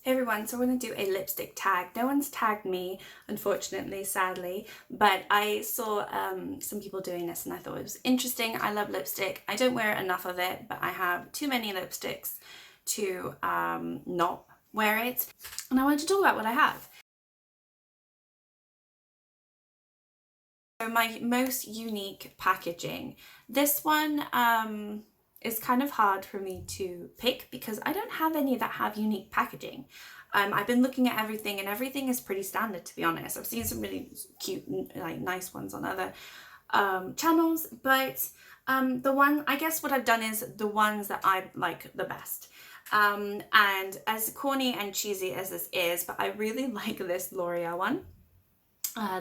Hey everyone, so I want to do a lipstick tag. No one's tagged me, unfortunately, sadly, but I saw some people doing this and I thought it was interesting. I love lipstick. I don't wear enough of it, but I have too many lipsticks to not wear it. And I wanted to talk about what I have. So my most unique packaging. This one is kind of hard for me to pick because I don't have any that have unique packaging. I've been looking at everything and everything is pretty standard, to be honest. I've seen some really cute, like nice ones on other channels, but the one, I guess what I've done is the ones that I like the best. And as corny and cheesy as this is, but I really like this L'Oreal one.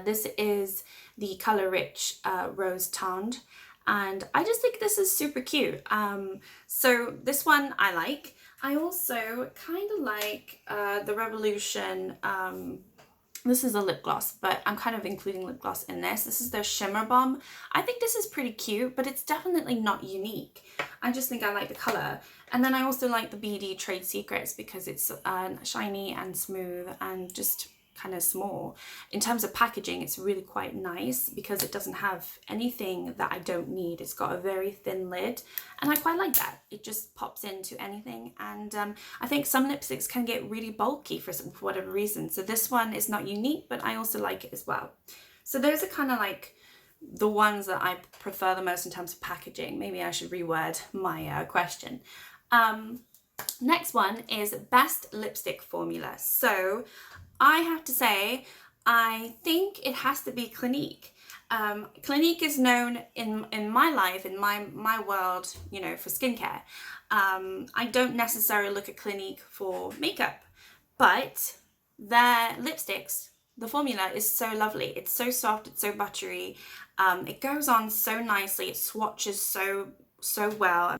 This is the Color Rich Rose Toned, and I just think this is super cute. So this one I like. I also kind of like the Revolution. This is a lip gloss, but I'm kind of including lip gloss in this. This is their Shimmer Bomb. I think this is pretty cute, but it's definitely not unique. I just think I like the color. And then I also like the BD Trade Secrets because it's shiny and smooth and just kind of small. In terms of packaging, it's really quite nice because it doesn't have anything that I don't need. It's got a very thin lid and I quite like that. It just pops into anything, and I think some lipsticks can get really bulky for whatever reason. So this one is not unique, but I also like it as well. So those are kind of like the ones that I prefer the most in terms of packaging. Maybe I should reword my question. Next one is best lipstick formula. So I have to say, I think it has to be Clinique. Clinique is known in my life, in my world, you know, for skincare. I don't necessarily look at Clinique for makeup, but their lipsticks, the formula is so lovely. It's so soft, it's so buttery. It goes on so nicely, it swatches so well.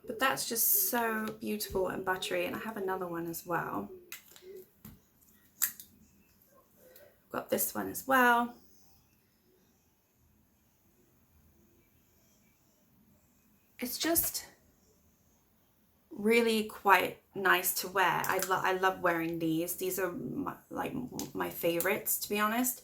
But that's just so beautiful and buttery, and I have another one as well. Got this one as well. It's just really quite nice to wear. I love wearing these. These are my favorites, to be honest.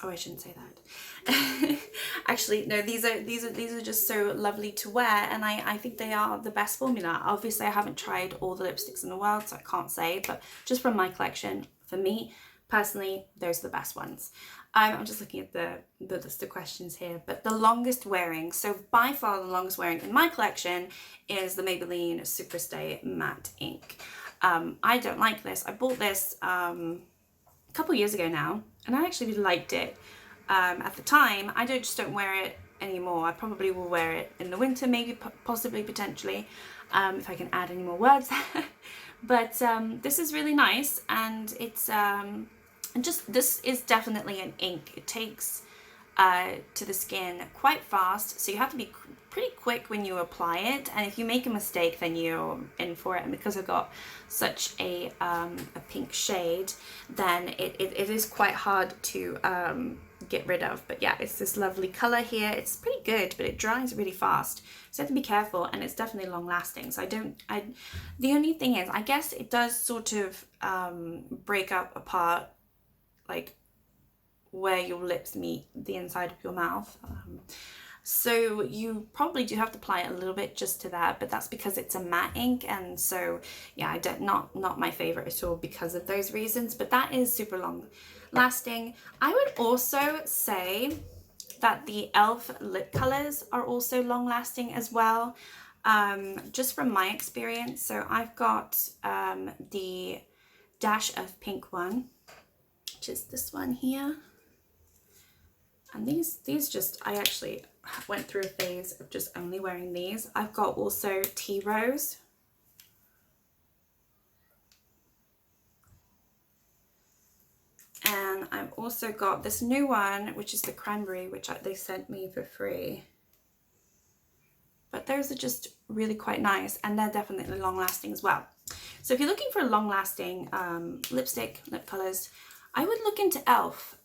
Oh, I shouldn't say that. Actually, no, these are just so lovely to wear, and I think they are the best formula. Obviously, I haven't tried all the lipsticks in the world, so I can't say, but just from my collection, for me personally, those are the best ones. I'm just looking at the list of questions here, but the longest wearing, so by far the longest wearing in my collection is the Maybelline Superstay Matte Ink. I don't like this. I bought this a couple years ago now, and I actually really liked it at the time. I just don't wear it anymore. I probably will wear it in the winter, maybe, possibly, potentially, if I can add any more words. But this is really nice, and it's and just, this is definitely an ink. It takes to the skin quite fast, so you have to be pretty quick when you apply it, and if you make a mistake, then you're in for it. And because I've got such a pink shade, then it is quite hard to get rid of. But yeah, it's this lovely color here. It's pretty good, but it dries really fast, so you have to be careful, and it's definitely long lasting. So the only thing is, I guess it does sort of break up apart, like where your lips meet the inside of your mouth. So you probably do have to apply it a little bit just to that, but that's because it's a matte ink, and so yeah, not my favorite at all because of those reasons. But that is super long lasting. I would also say that the e.l.f. lip colors are also long lasting as well, just from my experience. So I've got the Dash of Pink one, which is this one here. And these just, I actually went through a phase of just only wearing these. I've got also Tea Rose. And I've also got this new one, which is the Cranberry, which they sent me for free. But those are just really quite nice, and they're definitely long lasting as well. So if you're looking for a long lasting lipstick, lip colors, I would look into e.l.f.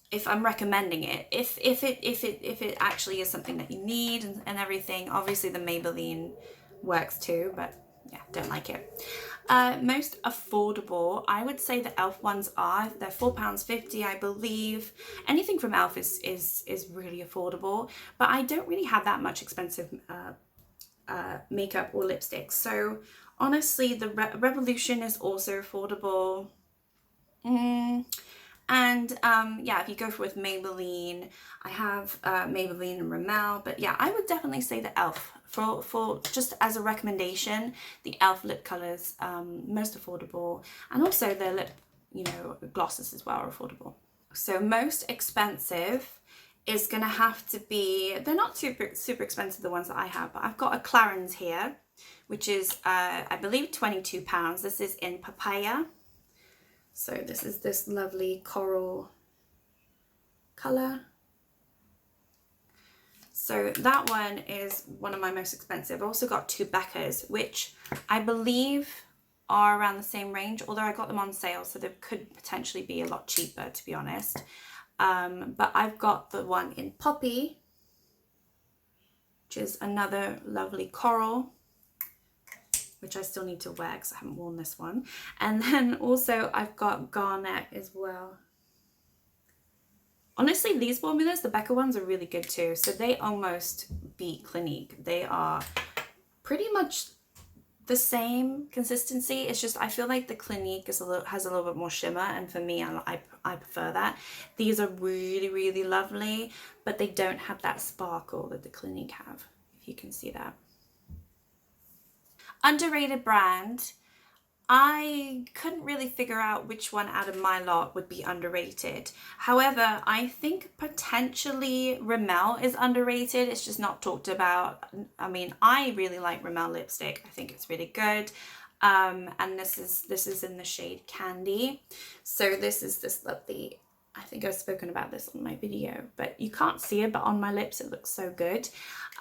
If I'm recommending it, if it actually is something that you need and everything. Obviously the Maybelline works too, but Yeah, don't like it. Most affordable, I would say the e.l.f. ones are. They're £4.50, I believe. Anything from e.l.f. is really affordable, but I don't really have that much expensive makeup or lipstick. So honestly, the Revolution is also affordable. And yeah, if you go with Maybelline, I have Maybelline and Rimmel, but yeah, I would definitely say the e.l.f. For just as a recommendation, the e.l.f. lip colors, most affordable, and also their lip, glosses as well are affordable. So most expensive is gonna have to be, they're not super expensive, the ones that I have, but I've got a Clarins here, which is I believe £22. This is in papaya. So this is this lovely coral color. So that one is one of my most expensive. I've also got two Becca's, which I believe are around the same range, although I got them on sale, so they could potentially be a lot cheaper, to be honest. But I've got the one in Poppy, which is another lovely coral, which I still need to wear because I haven't worn this one. And then also I've got Garnet as well. Honestly, these formulas, the Becca ones, are really good too. So they almost beat Clinique. They are pretty much the same consistency. It's just I feel like the Clinique has a little bit more shimmer, and for me, I prefer that. These are really lovely, but they don't have that sparkle that the Clinique have, if you can see that. Underrated brand. I couldn't really figure out which one out of my lot would be underrated. However, I think potentially Rimmel is underrated. It's just not talked about. I mean, I really like Rimmel lipstick. I think it's really good. And this is in the shade Candy. So this is this lovely, I think I've spoken about this on my video, but you can't see it, but on my lips it looks so good.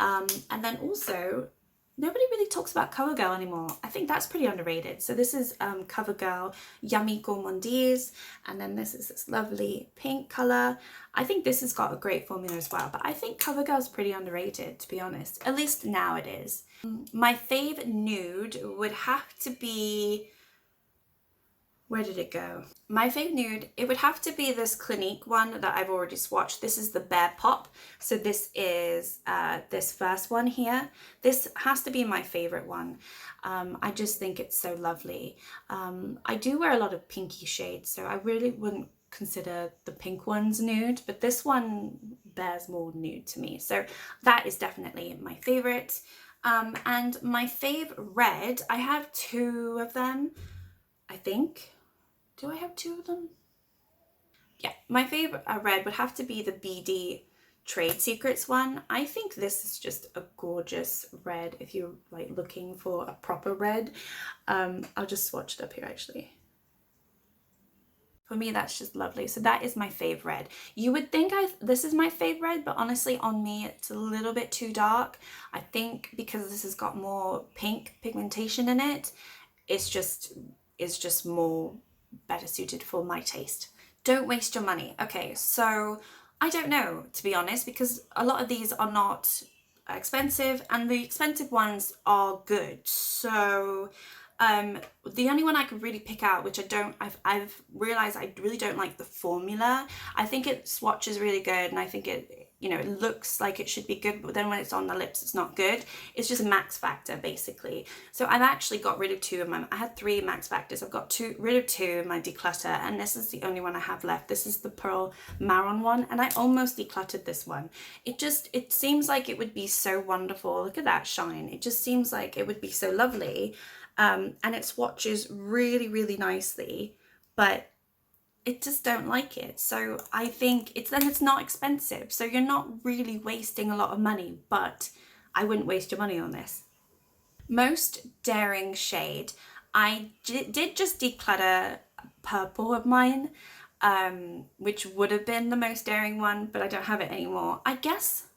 And then also, nobody really talks about CoverGirl anymore. I think that's pretty underrated. So this is CoverGirl Yummy Gourmandise, and then this is this lovely pink color. I think this has got a great formula as well, but I think CoverGirl's pretty underrated, to be honest. At least now it is. My fave nude would have to be, where did it go? My fave nude, it would have to be this Clinique one that I've already swatched. This is the Bare Pop. So this is this first one here. This has to be my favorite one. I just think it's so lovely. I do wear a lot of pinky shades, so I really wouldn't consider the pink ones nude, but this one bears more nude to me. So that is definitely my favorite. And my fave red, I have two of them, I think. Do I have two of them? Yeah, my favorite red would have to be the BD Trade Secrets one. I think this is just a gorgeous red if you're like looking for a proper red. I'll just swatch it up here actually. For me, that's just lovely. So that is my fave red. You would think this is my fave red, but honestly on me it's a little bit too dark. I think because this has got more pink pigmentation in it, it's just more better suited for my taste. Don't waste your money. Okay, so I don't know, to be honest, because a lot of these are not expensive and the expensive ones are good. So the only one I could really pick out, which I've realized I really don't like the formula. I think it swatches really good and I think it it looks like it should be good, but then when it's on the lips it's not good. It's just Max Factor basically. So I've actually got rid of two of I had 3 Max Factors. I've got rid of 2 in my declutter, and this is the only one I have left. This is the Pearl Marron one, and I almost decluttered this one. It seems like it would be so wonderful. Look at that shine. It just seems like it would be so lovely. And it swatches really nicely, but I just don't like it. So I think it's not expensive, so you're not really wasting a lot of money, but I wouldn't waste your money on this. Most daring shade, I did just declutter purple of mine, which would have been the most daring one, but I don't have it anymore. I guess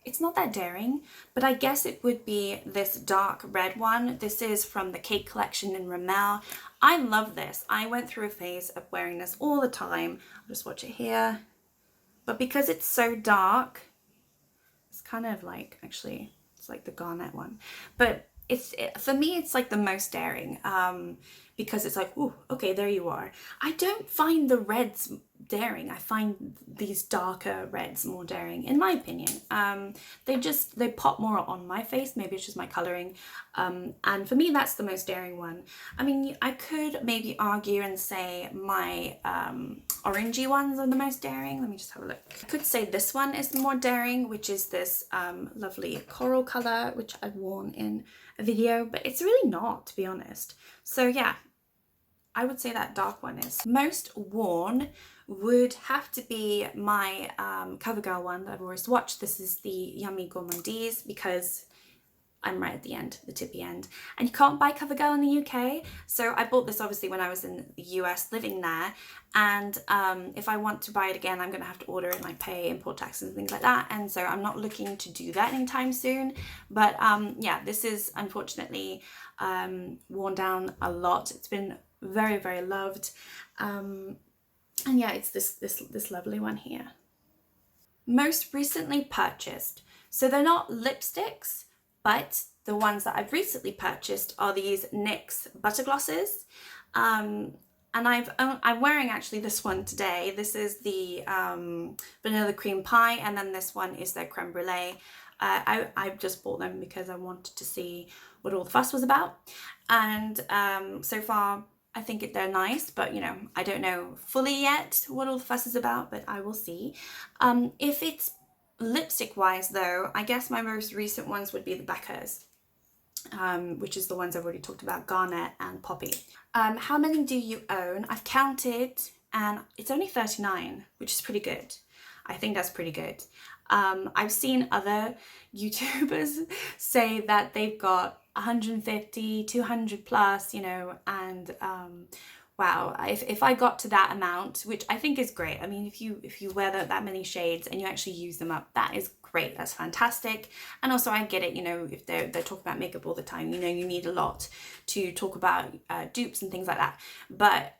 it's not that daring, but I guess it would be this dark red one. This is from the Cake Collection in Rimmel. I love this. I went through a phase of wearing this all the time. I'll just watch it here. But because it's so dark, it's kind of like, actually, it's like the Garnet one. But for me, it's like the most daring, because it's like, ooh, okay, there you are. I don't find the reds daring. I find these darker reds more daring, in my opinion. They pop more on my face. Maybe it's just my coloring, and for me, that's the most daring one. I mean, I could maybe argue and say my orangey ones are the most daring. Let me just have a look. I could say this one is the more daring, which is this lovely coral color, which I've worn in a video, but it's really not, to be honest. So yeah, I would say that dark one is. Most worn would have to be my CoverGirl one that I've always watched. This is the Yummy Gourmandise, because I'm right at the end, the tippy end. And you can't buy CoverGirl in the UK. So I bought this obviously when I was in the US living there. And if I want to buy it again, I'm going to have to order it and like pay import taxes and things like that. And so I'm not looking to do that anytime soon. But yeah, this is unfortunately worn down a lot. It's been very, very loved. And yeah, it's this lovely one here. Most recently purchased. So they're not lipsticks, but the ones that I've recently purchased are these NYX butter glosses. And I'm wearing actually this one today. This is the vanilla cream pie, and then this one is their creme brulee. I just bought them because I wanted to see what all the fuss was about. And so far, I think they're nice, but you know, I don't know fully yet what all the fuss is about, but I will see. If it's lipstick wise though, I guess my most recent ones would be the Becca's, which is the ones I've already talked about, Garnet and Poppy. How many do you own? I've counted and it's only 39, which is pretty good. I think that's pretty good. I've seen other YouTubers say that they've got 150, 200 plus, you know, and wow, if I got to that amount, which I think is great. I mean, if you wear that many shades and you actually use them up, that is great. That's fantastic. And also I get it, you know, if they're talking about makeup all the time, you know, you need a lot to talk about dupes and things like that. But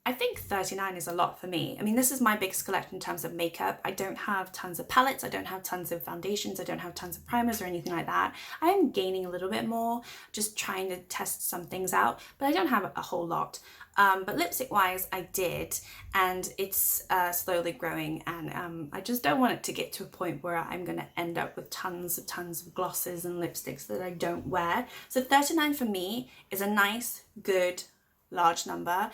I think 39 is a lot for me. I mean, this is my biggest collection in terms of makeup. I don't have tons of palettes. I don't have tons of foundations. I don't have tons of primers or anything like that. I am gaining a little bit more, just trying to test some things out, but I don't have a whole lot. But lipstick wise, I did, and it's slowly growing, and I just don't want it to get to a point where I'm going to end up with tons of glosses and lipsticks that I don't wear. So 39 for me is a nice, good, large number.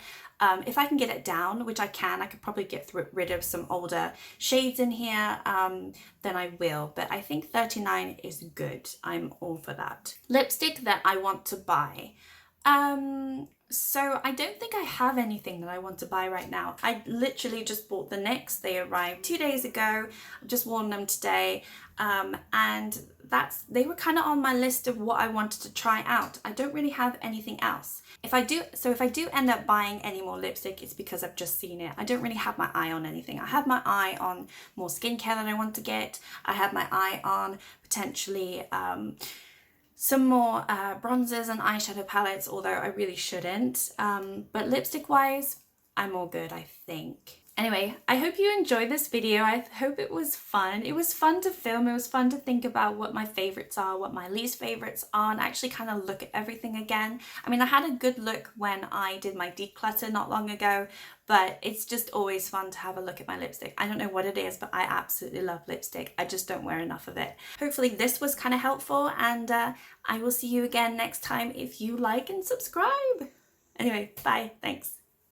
If I can get it down, which I could probably get rid of some older shades in here, then I will. But I think 39 is good. I'm all for that. Lipstick that I want to buy. So I don't think I have anything that I want to buy right now. I literally just bought the NYX. They arrived 2 days ago. I've just worn them today. And they were kind of on my list of what I wanted to try out. I don't really have anything else. If I do end up buying any more lipstick, it's because I've just seen it. I don't really have my eye on anything. I have my eye on more skincare that I want to get. I have my eye on potentially some more bronzers and eyeshadow palettes, although I really shouldn't. But lipstick wise, I'm all good, I think. Anyway, I hope you enjoyed this video. I hope it was fun. It was fun to film. It was fun to think about what my favorites are, what my least favorites are, and actually kind of look at everything again. I mean, I had a good look when I did my declutter not long ago, but it's just always fun to have a look at my lipstick. I don't know what it is, but I absolutely love lipstick. I just don't wear enough of it. Hopefully this was kind of helpful, and I will see you again next time if you like and subscribe. Anyway, bye. Thanks.